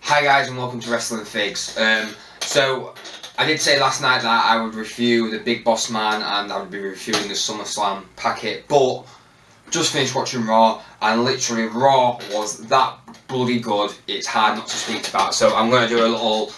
Hi guys and welcome to Wrestling Figs. So I did say last night that I would review the Big Boss Man and I would be reviewing the SummerSlam packet, but just finished watching Raw and literally Raw was that bloody good. It's hard not to speak about. So I'm going to do a little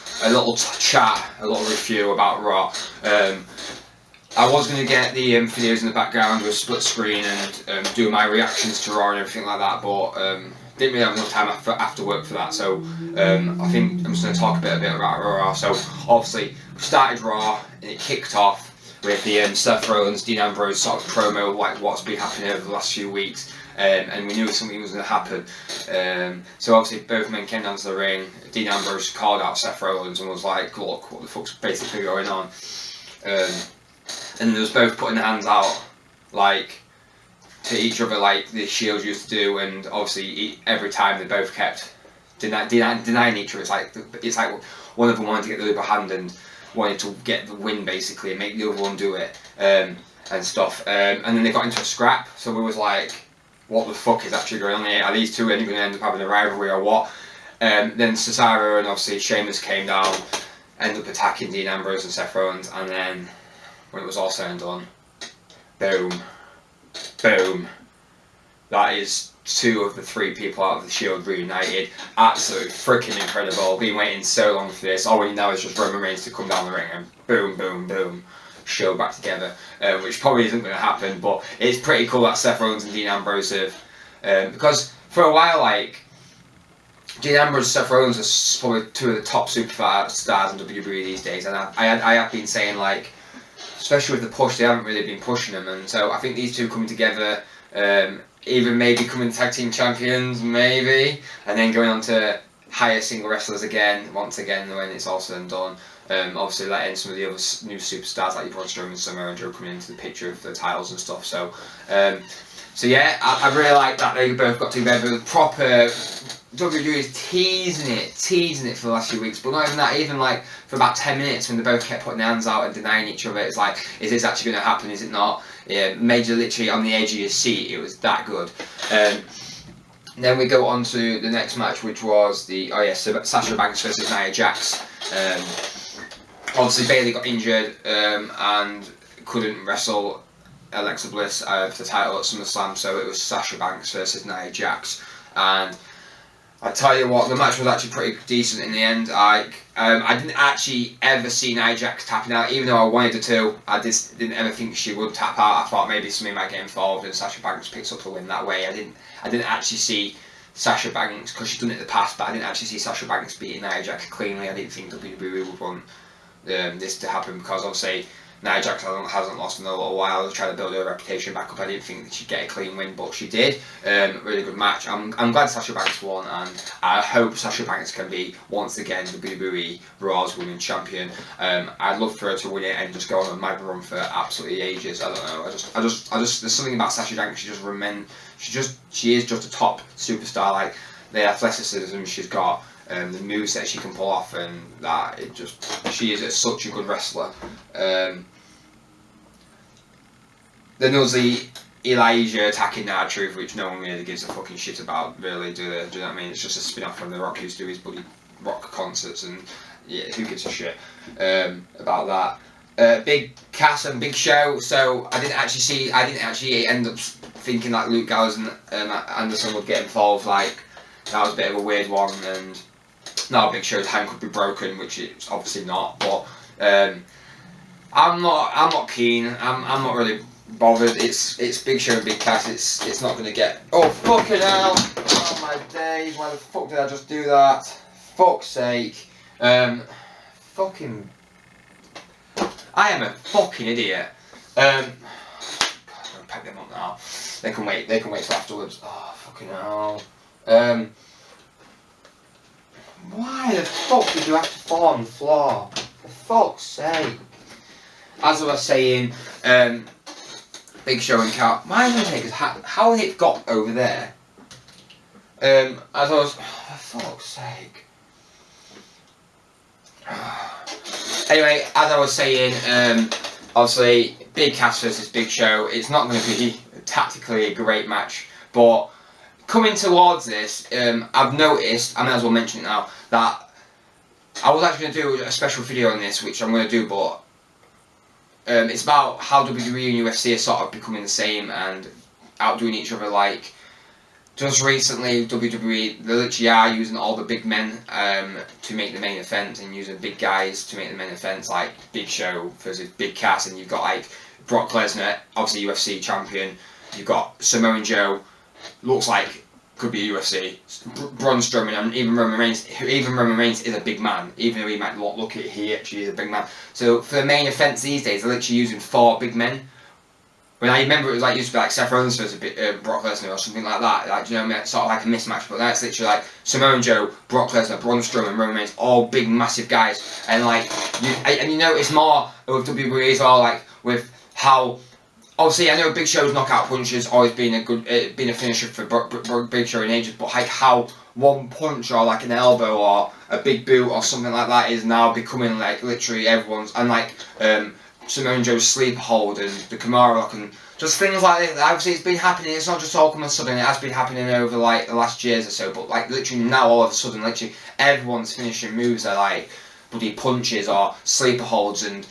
chat, a little review about Raw. I was going to get the videos in the background with split screen and do my reactions to Raw and everything like that, but didn't really have enough time after work for that. So I think I'm just going to talk a bit about Raw. So obviously we started Raw and it kicked off with the Seth Rollins, Dean Ambrose sort of promo, like what's been happening over the last few weeks, and we knew something was going to happen. So obviously both men came down to the ring. Dean Ambrose called out Seth Rollins and was like, "Look, what the fuck's basically going on?" And they was both putting their hands out, like, to each other, like the Shield used to do, and obviously every time they both kept denying each other. It's like one of them wanted to get the upper hand and wanted to get the win basically and make the other one do it, and stuff. And then they got into a scrap, so we was like, what the fuck is actually going on here? Are these two going to end up having a rivalry or what? Then Cesaro and obviously Sheamus came down, ended up attacking Dean Ambrose and Seth Rollins, and then when it was all said and done, boom, boom. That is two of the three people out of the Shield reunited. Absolutely freaking incredible. Been waiting so long for this. All we need now is just Roman Reigns to come down the ring and boom, boom, boom. Shield back together, which probably isn't going to happen, but it's pretty cool that Seth Rollins and Dean Ambrose have, because for a while, like, Dean Ambrose and Seth Rollins are probably two of the top superstars in WWE these days, and I have been saying, like, especially with the push, they haven't really been pushing them, and so I think these two coming together, even maybe becoming tag team champions, maybe, and then going on to higher single wrestlers again, once again, when it's all said and done. Obviously letting some of the other new superstars like Braun Strowman and Samoa Joe coming into the picture of the titles and stuff. So, so yeah, I really like that they both got together. The proper WWE is teasing it for the last few weeks, but not even that. Even like for about 10 minutes when they both kept putting their hands out and denying each other, it's like, is this actually going to happen? Is it not? Yeah, made you literally on the edge of your seat. It was that good. Then we go on to the next match, which was the Sasha Banks versus Nia Jax. Obviously Bayley got injured and couldn't wrestle Alexa Bliss for the title at SummerSlam, so it was Sasha Banks versus Nia Jax. And I tell you what, the match was actually pretty decent in the end. I didn't actually ever see Nia Jax tapping out, even though I wanted her to. I just didn't ever think she would tap out. I thought maybe something might get involved and Sasha Banks picks up the win that way. I didn't actually see Sasha Banks, because she's done it in the past, but I didn't actually see Sasha Banks beating Nia Jax cleanly. I didn't think WWE would want this to happen, because obviously Nia Jax hasn't lost in a little while. They're trying to build her reputation back up. I didn't think that she'd get a clean win, but she did. Really good match. I'm glad Sasha Banks won, and I hope Sasha Banks can be once again WWE Raw's Women's Champion. I'd love for her to win it and just go on a mega run for absolutely ages. I don't know. I just there's something about Sasha Banks. She is just a top superstar. Like the athleticism she's got. The moves that she can pull off, and that she is such a good wrestler. Then there was the Elijah attacking R-Truth, which no one really gives a fucking shit about, really, do they? Do you know what I mean? It's just a spin-off from The Rock used to do his bloody rock concerts, and yeah, who gives a shit about that? Big Cass and Big Show. So I didn't actually end up thinking that Luke Gallows and Anderson would get involved. Like, that was a bit of a weird one, and now Big Show's hand could be broken, which it's obviously not. But I'm not keen. I'm not really bothered. It's Big Show and Big Cass. It's not gonna get. Oh fucking hell! Oh my days! Why the fuck did I just do that? Fuck's sake! Fucking. I am a fucking idiot. God, I'm gonna pack them up now. They can wait. They can wait till afterwards. Oh fucking hell. Why the fuck did you have to fall on the floor? For fuck's sake. As I was saying, Big Show and Cat. My Undertaker's hat. How it got over there? As I was. Oh, for fuck's sake. Anyway, as I was saying, obviously, Big Cass versus Big Show. It's not going to be tactically a great match, but coming towards this, I've noticed, I may as well mention it now, that I was actually going to do a special video on this, which I'm going to do, but it's about how WWE and UFC are sort of becoming the same and outdoing each other. Like, just recently, WWE, they literally are using all the big men to make the main event, and using big guys to make the main events, like Big Show versus Big Cass, and you've got like Brock Lesnar, obviously UFC champion, you've got Samoa Joe, looks like could be UFC, Braun Strowman, and even Roman Reigns. Even Roman Reigns is a big man, even though he might not look it, he actually is a big man. So for the main events these days, they're literally using 4 big men. When I remember it was like, used to be like Seth Rollins versus Brock Lesnar or something like that, like, you know, sort of like a mismatch, but that's literally like Samoa Joe, Brock Lesnar, Braun Strowman, Roman Reigns, all big massive guys, and like, you notice more with WWE as well, like with how, obviously I know Big Show's knockout punch has always been a good, been a finisher for Big Show in ages, but like how one punch or like an elbow or a big boot or something like that is now becoming like literally everyone's, and like Samoa Joe's sleeper hold and the Kimura lock and just things like that. Obviously it's been happening, it's not just all come and sudden, it has been happening over like the last years or so, but like literally now all of a sudden literally everyone's finishing moves are like bloody punches or sleeper holds, and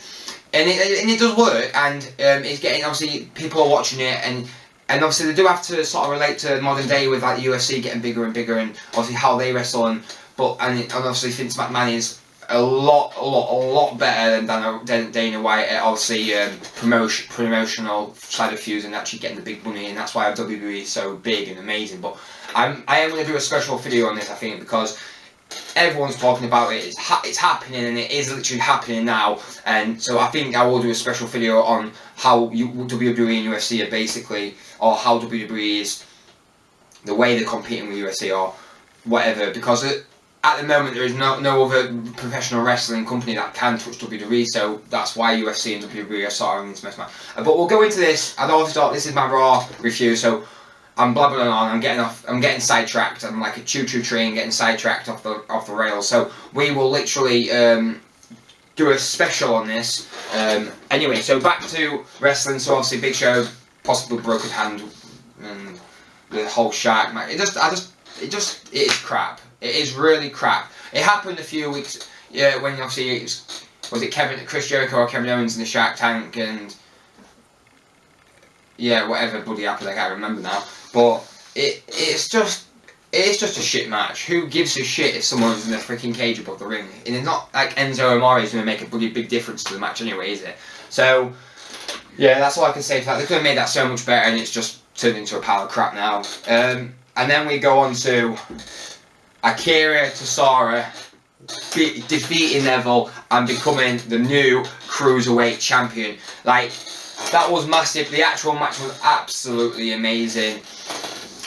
it does work, and it's getting, obviously people are watching it, and obviously they do have to sort of relate to modern day with like the UFC getting bigger and bigger, and obviously how they wrestle, and obviously Vince McMahon is a lot better than Dana White at obviously promotional side of fuse and actually getting the big money, and that's why WWE is so big and amazing. But I am going to do a special video on this, I think, because everyone's talking about it. It's happening, and it is literally happening now. And so I think I will do a special video on how WWE and UFC are basically, or how WWE is, the way they're competing with UFC or whatever, because at the moment there is no other professional wrestling company that can touch WWE, so that's why UFC and WWE are sort of in this mess. But we'll go into this. I always thought this is my Raw review, so I'm blabbering on. I'm getting sidetracked. I'm like a choo-choo train getting sidetracked off the rails. So we will literally do a special on this. Anyway, so back to wrestling. So obviously Big Show possibly broke his hand, and the whole shark match. It is crap. It is really crap. It happened a few weeks, yeah, when obviously was it Chris Jericho or Kevin Owens in the Shark Tank, and yeah, whatever bloody happened, I can't remember now. But it's just a shit match. Who gives a shit if someone's in a freaking cage above the ring? And it's not like Enzo Amore is going to make a bloody big difference to the match anyway, is it? So yeah, that's all I can say to that. They could have made that so much better, and it's just turned into a pile of crap now. And then we go on to Akira Tozawa defeating Neville and becoming the new Cruiserweight champion. Like, that was massive. The actual match was absolutely amazing.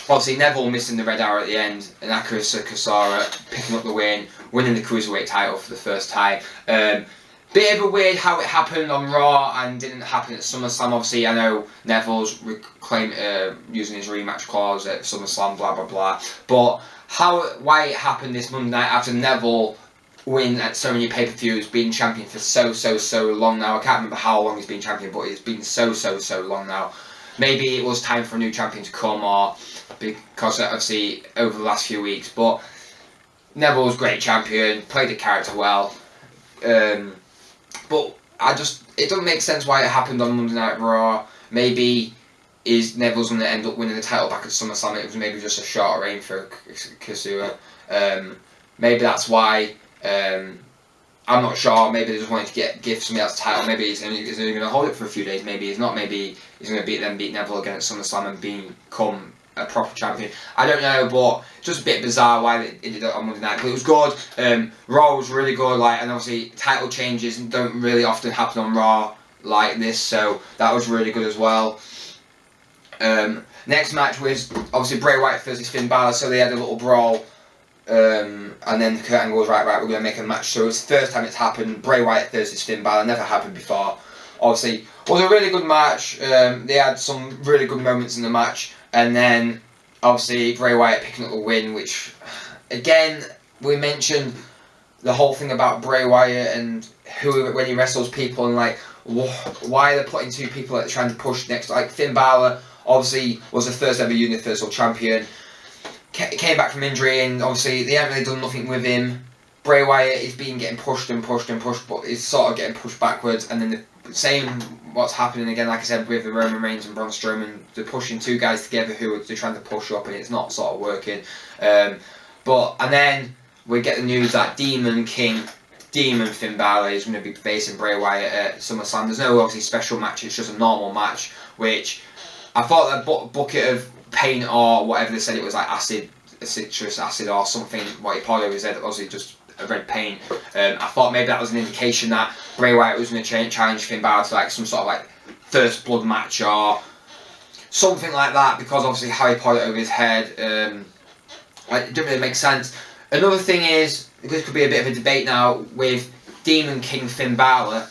Obviously Neville missing the red arrow at the end, and Akira Tozawa picking up the win, winning the Cruiserweight title for the first time. Bit of a weird how it happened on Raw and didn't happen at SummerSlam. Obviously, I know Neville's using his rematch clause at SummerSlam, blah blah blah. But why it happened this Monday night after Neville win at so many pay-per-views, being champion for so long now. I can't remember how long he's been champion, but it's been so long now. Maybe it was time for a new champion to come, or because obviously over the last few weeks. But Neville was great champion, played the character well. But it doesn't make sense why it happened on Monday Night Raw. Maybe Neville's going to end up winning the title back at SummerSlam. It was maybe just a shorter reign for Tozawa. Maybe that's why. I'm not sure. Maybe they just wanted to give somebody else the title. Maybe he's only going to hold it for a few days. Maybe he's not. Maybe he's going to beat Neville again at SummerSlam and become a proper champion. I don't know, but just a bit bizarre why they did it on Monday night. But it was good. Raw was really good. Like, and obviously title changes don't really often happen on Raw like this, so that was really good as well. Next match was obviously Bray Wyatt versus Finn Balor. So they had a little brawl. And then Kurt Angle was right, we're going to make a match. So it's the first time it's happened. Bray Wyatt versus Finn Balor, never happened before. Obviously, it was a really good match. They had some really good moments in the match. And then, obviously, Bray Wyatt picking up the win, which, again, we mentioned the whole thing about Bray Wyatt and when he wrestles people, and like, why they're putting 2 people that are trying to push next. Like, Finn Balor, obviously, was the first ever Universal Champion. came back from injury, and obviously they haven't really done nothing with him. Bray Wyatt is getting pushed and pushed and pushed, but he's sort of getting pushed backwards. And then the same what's happening again, like I said, with the Roman Reigns and Braun Strowman. They're pushing two guys together who they're trying to push up, and it's not sort of working. And then we get the news that Demon Finn Balor is going to be facing Bray Wyatt at SummerSlam. There's no obviously special match, it's just a normal match, which I thought that bucket of paint or whatever they said it was, like citrus acid or something, what he probably said, obviously just a red paint. I thought maybe that was an indication that Bray Wyatt was going to challenge Finn Balor to like some sort of like first blood match or something like that, because obviously how he poured it over his head, like, it didn't really make sense. Another thing is, this could be a bit of a debate now with Demon King Finn Balor.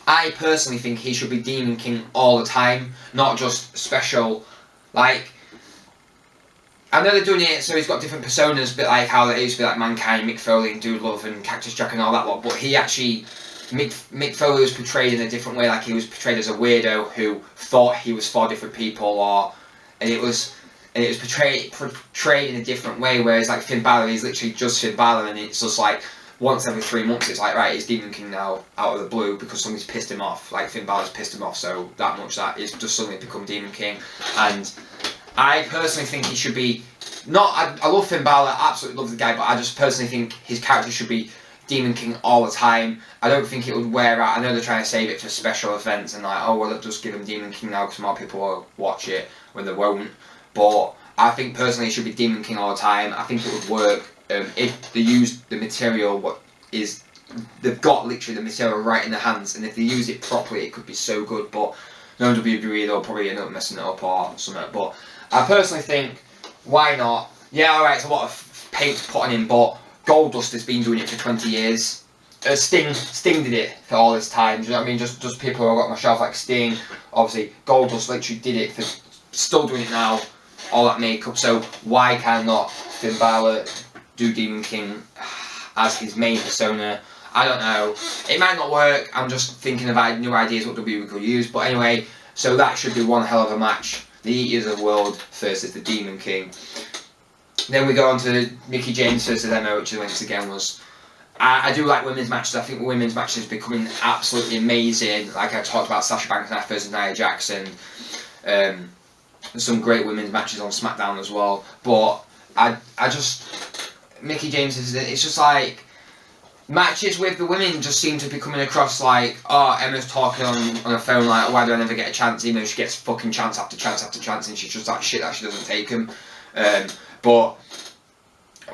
I personally think he should be Demon King all the time, not just special. Like, I know they're doing it so he's got different personas, a bit like how they used to be like Mankind, Mick Foley and Dude Love and Cactus Jack and all that lot, but he actually, Mick Foley was portrayed in a different way, like he was portrayed as a weirdo who thought he was for different people, and it was portrayed in a different way, whereas like Finn Balor is literally just Finn Balor, and it's just like once every 3 months it's like, right, he's Demon King now out of the blue because somebody's pissed him off, like Finn Balor's pissed him off so that much that he's just suddenly become Demon King. And I personally think he should be, I love Finn Balor, absolutely love the guy, but I just personally think his character should be Demon King all the time. I don't think it would wear out. I know they're trying to save it for special events and like, oh well, let's just give him Demon King now because more people will watch it when they won't. But I think personally it should be Demon King all the time. I think it would work if they use the material they've got literally the material right in their hands, and if they use it properly it could be so good. But no WWE, they'll probably end up messing it up or something. But I personally think, why not? Yeah, alright, it's a lot of paint to put on him, but Goldust has been doing it for 20 years. Sting did it for all this time, do you know what I mean? Just people who have got my shelf like Sting, obviously Goldust literally did it for, still doing it now, all that makeup, so why cannot Finn Balor do Demon King as his main persona? I don't know. It might not work, I'm just thinking of new ideas what WWE could use, but anyway, so that should be one hell of a match. The Eaters of the World versus the Demon King. Then we go on to Mickie James versus Emma, which once again was... I do like women's matches. I think women's matches are becoming absolutely amazing. Like I talked about Sasha Banks versus Nia Jax, and some great women's matches on SmackDown as well. But I just... Mickie James it's just like... Matches with the women just seem to be coming across like, oh, Emma's talking on her phone like, why do I never get a chance, even though she gets fucking chance after chance after chance, and she's just like shit that she doesn't take them. But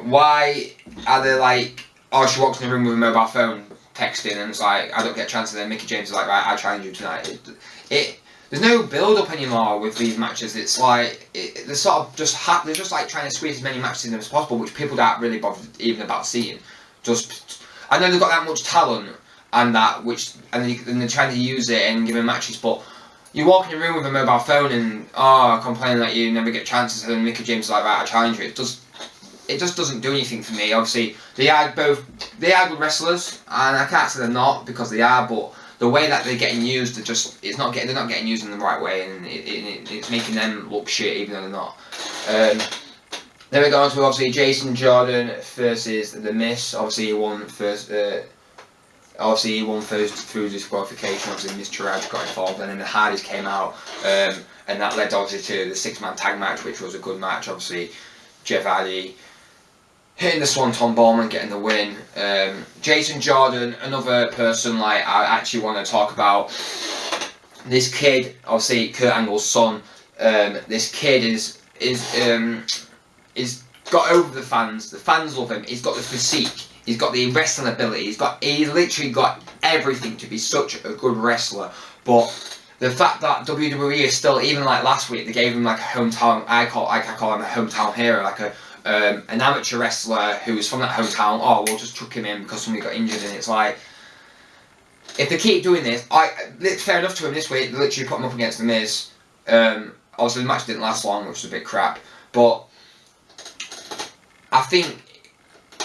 why are they like, oh, she walks in the room with a mobile phone texting and it's like, I don't get a chance, and then Mickie James is like, right, I challenge you tonight. There's no build up anymore with these matches. It's like they're sort of they're just like trying to squeeze as many matches in as possible, which people aren't really bothered even about seeing. I know they've got that much talent and they're trying to use it and give them matches, but you walk in a room with a mobile phone and complaining that you never get chances, and then Mickie James is like, right, I challenge you. It just doesn't do anything for me. Obviously, they are good wrestlers, and I can't say they're not because they are, but the way that they're getting used, they're not getting used in the right way, and it's making them look shit even though they're not. Then we go on to obviously Jason Jordan versus The Miz. Obviously he won first. Through disqualification. Obviously Miz Taraj got involved, and then the Hardys came out, and that led obviously to the 6-man tag match, which was a good match. Obviously Jeff Hardy hitting the Swanton Bomb and getting the win. Jason Jordan, another person like I actually want to talk about. This kid, obviously Kurt Angle's son. This kid is got over the fans. The fans love him. He's got the physique. He's got the wrestling ability. He's literally got everything to be such a good wrestler. But the fact that WWE is still, even like last week, they gave him like a hometown. I call him a hometown hero, like an amateur wrestler who was from that hometown. Oh, we'll just chuck him in because somebody got injured, and it's like, if they keep doing this, it's fair enough to him this week. They literally put him up against The Miz. Obviously the match didn't last long, which was a bit crap, but I think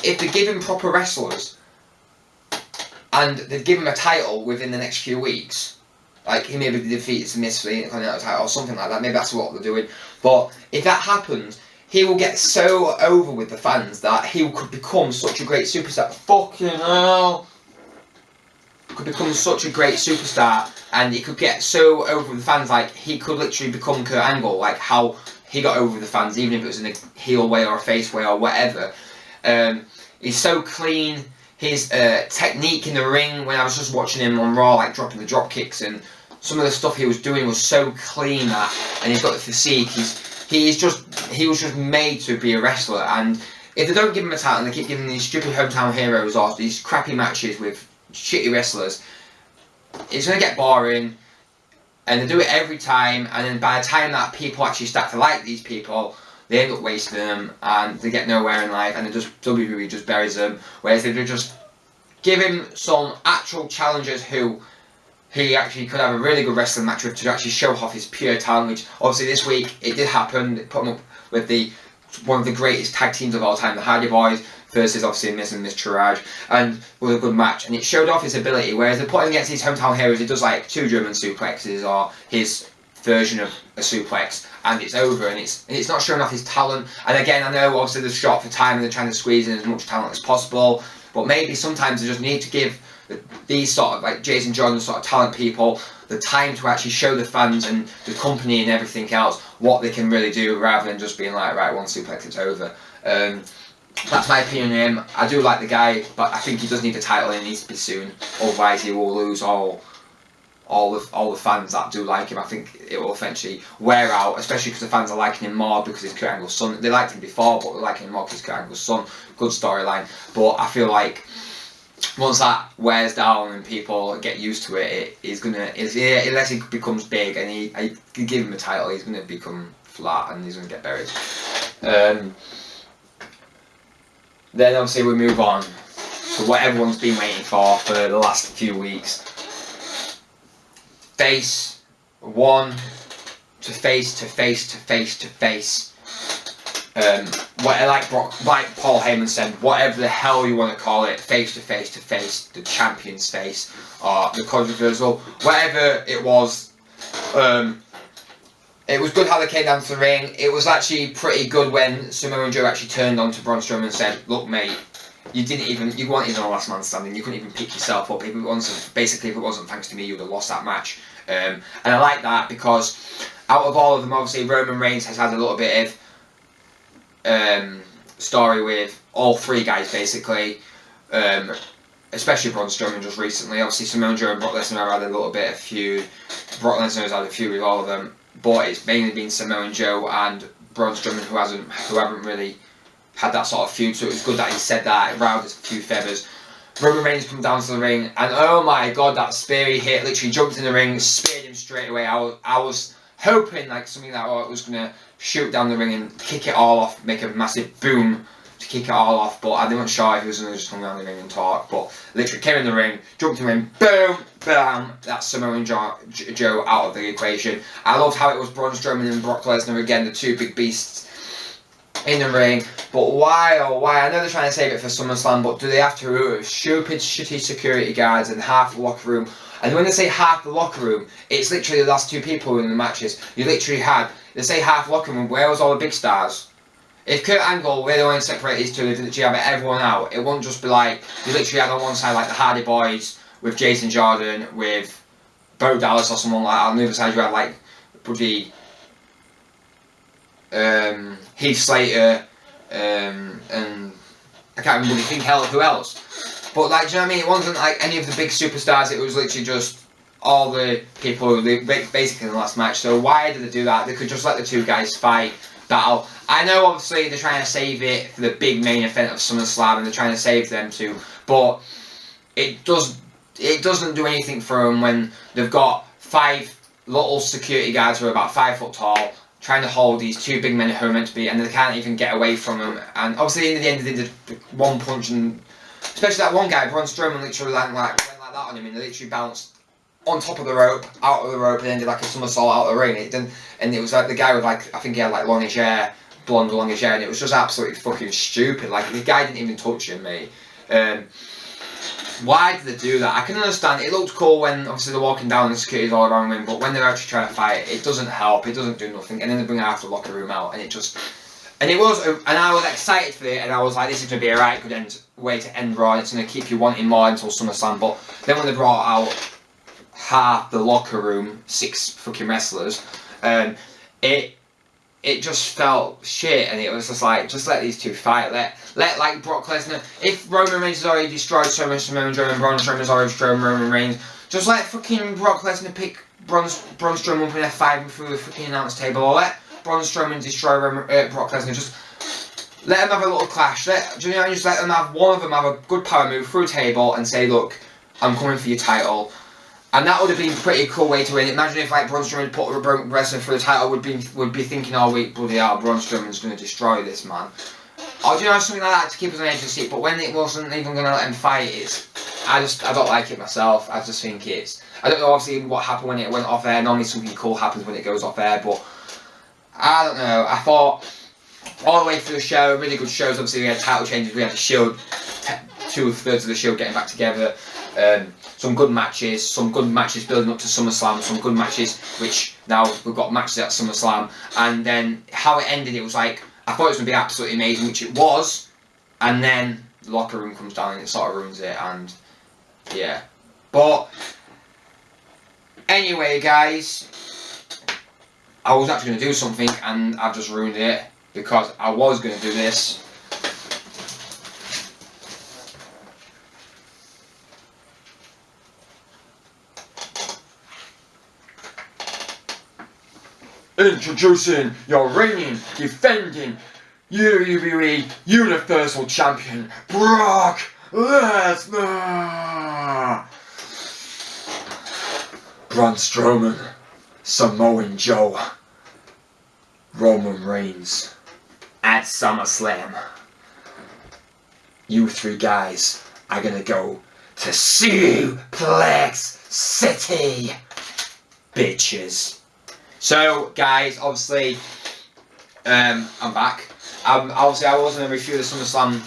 if they give him proper wrestlers and they give him a title within the next few weeks, like he maybe defeats The Miz for the Intercontinental title or something like that, maybe that's what they're doing. But if that happens, he will get so over with the fans that he could become such a great superstar. Fucking hell. Could become such a great superstar, and he could get so over with the fans, like he could literally become Kurt Angle, like how he got over with the fans, even if it was in a heel way or a face way or whatever. He's so clean. His technique in the ring, when I was just watching him on Raw, like dropping the drop kicks and some of the stuff he was doing was so clean, that, and he's got the physique. He was just made to be a wrestler. And if they don't give him a title and they keep giving these stupid hometown heroes or these crappy matches with shitty wrestlers, it's going to get boring, and they do it every time, and then by the time that people actually start to like these people, they end up wasting them and they get nowhere in life, and WWE just buries them. Whereas if they just give him some actual challengers who he actually could have a really good wrestling match with, to actually show off his pure talent, which obviously this week it did happen. They put him up with one of the greatest tag teams of all time, the Hardy Boys, versus obviously Miz and Miz Taraj, and was a good match, and it showed off his ability. Whereas they put him against these hometown heroes, he does like 2 German suplexes or his version of a suplex, and it's over, and it's not showing off his talent. And again, I know obviously they're short for time and they're trying to squeeze in as much talent as possible, but maybe sometimes they just need to give these sort of like Jason Jordan sort of talent people the time to actually show the fans and the company and everything else what they can really do, rather than just being like, right, one suplex, it's over. That's my opinion on him. I do like the guy, but I think he does need a title, and it needs to be soon. Otherwise, he will lose all the fans that do like him. I think it will eventually wear out, especially because the fans are liking him more because he's Kurt Angle's son. They liked him before, but they're liking him more because he's Kurt Angle's son. Good storyline. But I feel like once that wears down and people get used to it, unless he becomes big and I give him a title, he's going to become flat and he's going to get buried. Then obviously we move on to what everyone's been waiting for the last few weeks. Face one to face to face to face to face. Like Paul Heyman said, whatever the hell you want to call it, face to face to face, the champion's face, or the controversial, whatever it was. It was good how they came down to the ring. It was actually pretty good when Samoa Joe actually turned on to Braun Strowman and said, "Look, mate, you weren't even a last man standing. You couldn't even pick yourself up. If it wasn't thanks to me, you'd have lost that match." And I like that, because out of all of them, obviously Roman Reigns has had a little bit of story with all 3 guys basically, especially Braun Strowman just recently. Obviously Samoa Joe and Brock Lesnar have had a little bit of feud. Brock Lesnar has had a feud with all of them, but it's mainly been Samoa Joe and Braun Strowman who haven't really had that sort of feud. So it was good that he said that. It riled a few feathers. Roman Reigns come down to the ring, and oh my god, that spear he hit! Literally jumped in the ring, speared him straight away. I was hoping like something that was gonna shoot down the ring and kick it all off, make a massive boom to kick it all off. But I wasn't sure if he was gonna just come down the ring and talk. But literally came in the ring, jumped in the ring, boom, bam. That's Samoa Joe out of the equation. I loved how it was Braun Strowman and Brock Lesnar again, the 2 big beasts in the ring. But why, oh why, I know they're trying to save it for SummerSlam, but do they have to remove stupid shitty security guards and half the locker room? And when they say half the locker room, it's literally the last 2 people in the matches. You literally had, they say half locker room, where was all the big stars? If Kurt Angle were the one to separate these 2, they literally have everyone out. It wouldn't just be like, you literally had on one side like the Hardy Boys with Jason Jordan, with Bo Dallas or someone like that. On the other side you had like bloody Heath Slater, and I can't remember who else. But like, do you know what I mean? It wasn't like any of the big superstars. It was literally just all the people who basically in the last match. So why did they do that? They could just let the 2 guys fight, battle. I know obviously they're trying to save it for the big main event of SummerSlam, and they're trying to save them too. But it doesn't do anything for them when they've got 5 little security guards who are about 5 foot tall, trying to hold these 2 big men who are meant to be, and they can't even get away from them. And obviously in the end they did the 1 punch, and especially that one guy, Braun Strowman, literally went like that on him, and they literally bounced on top of the rope, out of the rope, and then did like a somersault out of the ring. And it was like the guy with like, I think he had like longish hair, blonde longish hair, and it was just absolutely fucking stupid. Like the guy didn't even touch him, mate. Why did they do that? I can understand. It looked cool when obviously they're walking down and the security's all around them, but when they're actually trying to fight, it doesn't help. It doesn't do nothing. And then they bring half the locker room out, and it just, And it was, and I was excited for it, and I was like, this is going to be a right good way to end Raw, and it's going to keep you wanting more until SummerSlam. But then when they brought out half the locker room, 6 fucking wrestlers, it just felt shit, and it was just like, just let these two fight. Let like Brock Lesnar, if Roman Reigns has already destroyed so much Samoa Joe and Braun Strowman has already destroyed Roman Reigns, just let fucking Brock Lesnar pick Braun Strowman up in F5 through the fucking announce table, or let Braun Strowman destroy Brock Lesnar. Just let them have a little clash. Just let them have one of them have a good power move through a table and say, look, I'm coming for your title. And that would have been a pretty cool way to win. Imagine if like Braun Strowman put Brock Lesnar for the title, would be thinking all week, bloody hell, Braun Strowman's going to destroy this man. Or something like that to keep us on the edge of the seat. But when it wasn't even going to let him fight, I don't like it myself. I just think I don't know obviously what happened when it went off air. Normally something cool happens when it goes off air, but I don't know. I thought all the way through the show, really good shows. Obviously we had title changes, we had the Shield, 2/3 of the Shield getting back together. Some good matches building up to SummerSlam, some good matches, which now we've got matches at SummerSlam, and then how it ended, it was like, I thought it was going to be absolutely amazing, which it was, and then the locker room comes down and it sort of ruins it, and yeah. But anyway guys, I was actually going to do something and I've just ruined it, because I was going to do this. Introducing your reigning, defending WWE Universal Champion, Brock Lesnar! Braun Strowman, Samoan Joe, Roman Reigns at SummerSlam. You 3 guys are gonna go to Suplex City, bitches. So, guys, obviously, I'm back. Obviously, I was going to review the SummerSlam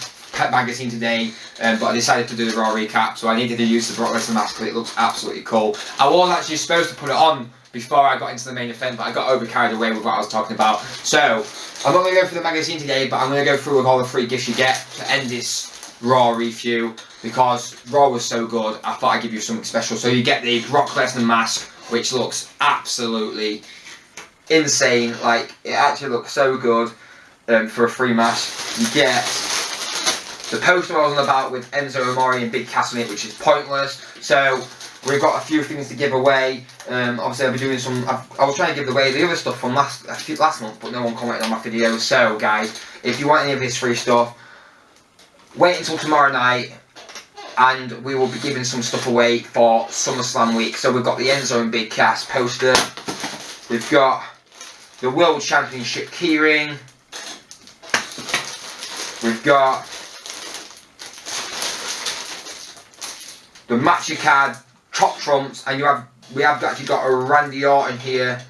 magazine today, but I decided to do the Raw recap, so I needed to use the Brock Lesnar mask because it looks absolutely cool. I was actually supposed to put it on before I got into the main event, but I got overcarried away with what I was talking about. So, I'm not going to go through the magazine today, but I'm going to go through with all the free gifts you get to end this Raw review, because Raw was so good, I thought I'd give you something special. So you get the Brock Lesnar mask, which looks absolutely insane. Like, it actually looks so good for a free mask. You get the poster I was on about with Enzo Amore and Big Cass on it, which is pointless. So we've got a few things to give away. Obviously I'll be doing some, I was trying to give away the other stuff from last month, but no one commented on my videos. So guys, if you want any of this free stuff, wait until tomorrow night, and we will be giving some stuff away for SummerSlam week. So we've got the Enzo and Big Cass poster, we've got the World Championship keyring, we've got the Matcha card top trumps, and we have actually got a Randy Orton here,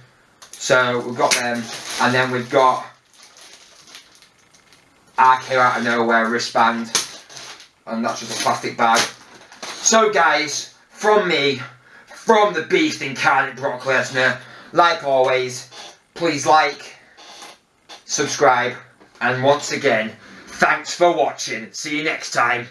so we've got them, and then we've got RKO out of nowhere wristband, and that's just a plastic bag. So guys, from me, from the Beast incarnate Brock Lesnar, like always, please like, subscribe, and once again, thanks for watching. See you next time.